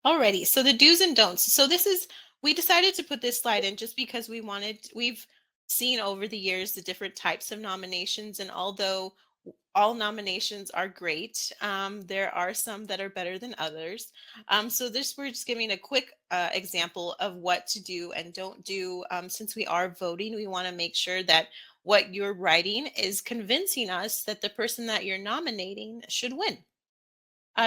Alrighty, so the do's and don'ts. So we decided to put this slide in just because we've seen over the years the different types of nominations, and although all nominations are great, there are some that are better than others. So we're just giving a quick example of what to do and don't do. Since we are voting, we want to make sure that what you're writing is convincing us that the person that you're nominating should win.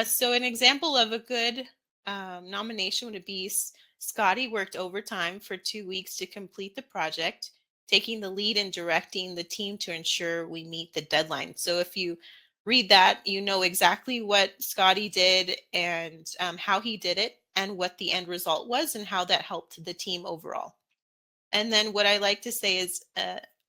So an example of a good nomination would be Scotty worked overtime for 2 weeks to complete the project, taking the lead and directing the team to ensure we meet the deadline. So if you read that, you know exactly what Scotty did and how he did it and what the end result was and how that helped the team overall. And then what I like to say is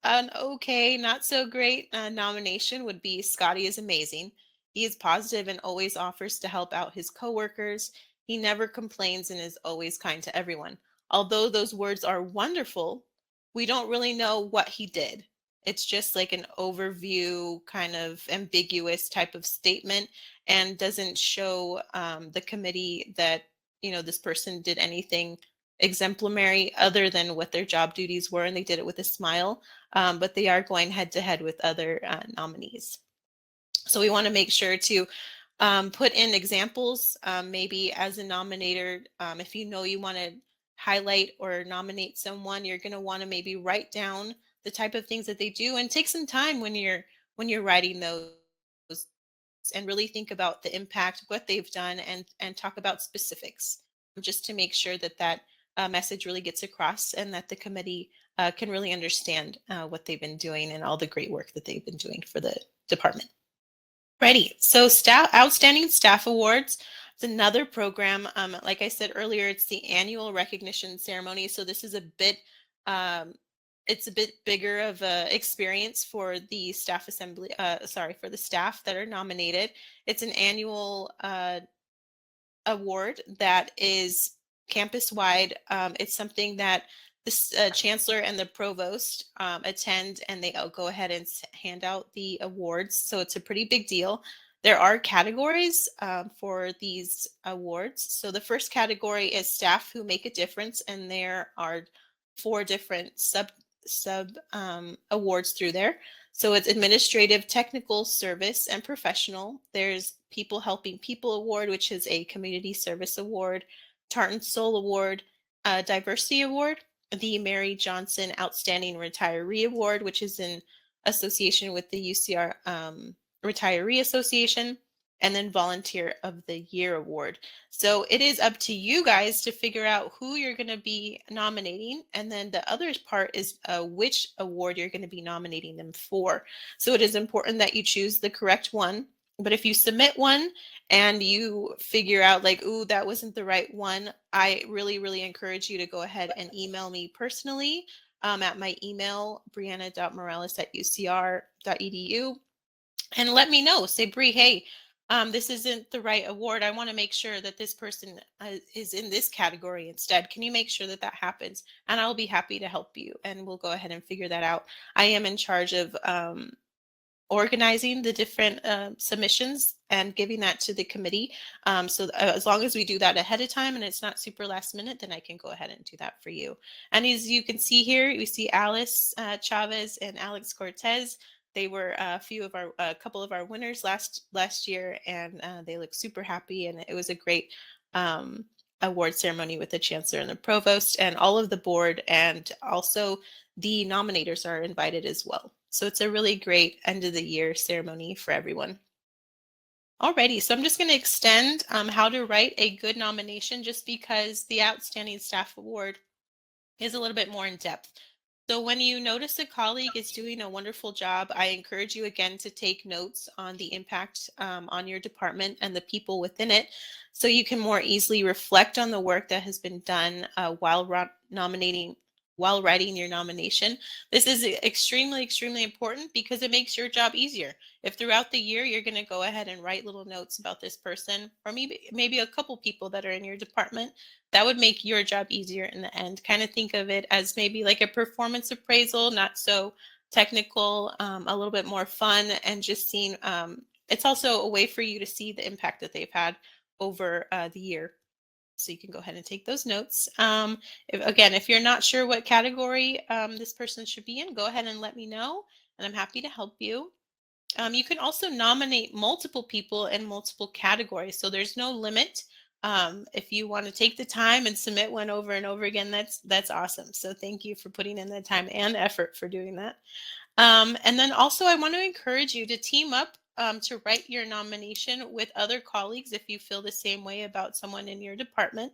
an okay, not so great nomination would be Scotty is amazing. He is positive and always offers to help out his coworkers. He never complains and is always kind to everyone. Although those words are wonderful, we don't really know what he did. It's just like an overview, kind of ambiguous type of statement, and doesn't show the committee that this person did anything exemplary other than what their job duties were, and they did it with a smile. But they are going head to head with other nominees. So we want to make sure to put in examples, maybe as a nominator. If you know you want to highlight or nominate someone, you're going to want to maybe write down the type of things that they do and take some time when you're writing those and really think about the impact, what they've done, and talk about specifics, just to make sure that message really gets across and that the committee can really understand what they've been doing and all the great work that they've been doing for the department. Ready. So outstanding staff awards. It's another program. Like I said earlier, it's the annual recognition ceremony. So this is um, it's a bit bigger of a experience for the staff assembly. Sorry, for the staff that are nominated. It's an annual award that is campus wide. It's something that the chancellor and the provost attend, and they go ahead and hand out the awards. So it's a pretty big deal. There are categories for these awards. So the first category is staff who make a difference, and there are four different sub awards through there. So it's administrative, technical, service, and professional. There's People Helping People Award, which is a community service award, Tartan Soul Award, Diversity Award, the Mary Johnson Outstanding Retiree Award, which is in association with the UCR Retiree Association, and then Volunteer of the Year Award. So it is up to you guys to figure out who you're going to be nominating. And then the other part is which award you're going to be nominating them for. So it is important that you choose the correct one. But if you submit one and you figure out like, ooh, that wasn't the right one, I really, really encourage you to go ahead and email me personally at my email, brianna.morales@ucr.edu, and let me know. Say, Bree, hey, this isn't the right award. I want to make sure that this person is in this category instead. Can you make sure that happens? And I'll be happy to help you, and we'll go ahead and figure that out. I am in charge of organizing the different submissions and giving that to the committee. So as long as we do that ahead of time and it's not super last minute, then I can go ahead and do that for you. And as you can see here, we see Alice Chavez and Alex Cortez. They were a couple of our winners last year, and they look super happy. And it was a great award ceremony with the chancellor and the provost, and all of the board, and also the nominators are invited as well. So it's a really great end of the year ceremony for everyone. Alrighty, so I'm just going to extend how to write a good nomination, just because the Outstanding Staff Award is a little bit more in depth. So when you notice a colleague is doing a wonderful job, I encourage you again to take notes on the impact on your department and the people within it, so you can more easily reflect on the work that has been done while writing your nomination. This is extremely, extremely important because it makes your job easier. If throughout the year you're going to go ahead and write little notes about this person, or maybe a couple people that are in your department, that would make your job easier in the end. Kind of think of it as maybe like a performance appraisal, not so technical, a little bit more fun, and just seeing, it's also a way for you to see the impact that they've had over the year. So you can go ahead and take those notes. Again, if you're not sure what category this person should be in, go ahead and let me know, and I'm happy to help you. You can also nominate multiple people in multiple categories, so there's no limit. If you want to take the time and submit one over and over again, that's awesome. So thank you for putting in the time and effort for doing that. And then also, I want to encourage you to team up to write your nomination with other colleagues if you feel the same way about someone in your department.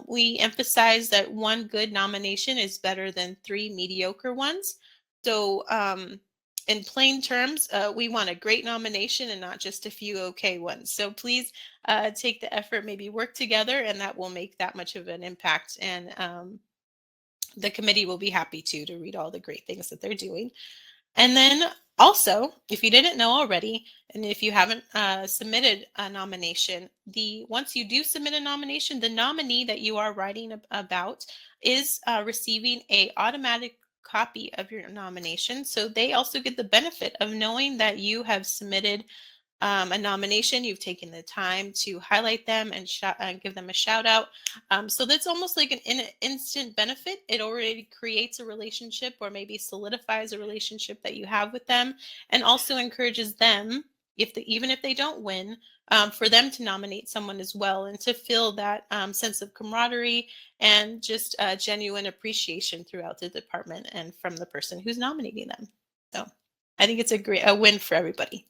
We emphasize that one good nomination is better than three mediocre ones. So, in plain terms, we want a great nomination and not just a few okay ones. So please take the effort, maybe work together, and that will make that much of an impact. And the committee will be happy to read all the great things that they're doing. And then also, if you didn't know already, and if you haven't submitted a nomination, the once you do submit a nomination, the nominee that you are writing about is receiving a automatic copy of your nomination. So they also get the benefit of knowing that you have submitted a nomination, you've taken the time to highlight them and give them a shout out. So that's almost like an instant benefit. It already creates a relationship or maybe solidifies a relationship that you have with them, and also encourages them, even if they don't win, for them to nominate someone as well and to feel that sense of camaraderie and just genuine appreciation throughout the department and from the person who's nominating them. So I think it's a win for everybody.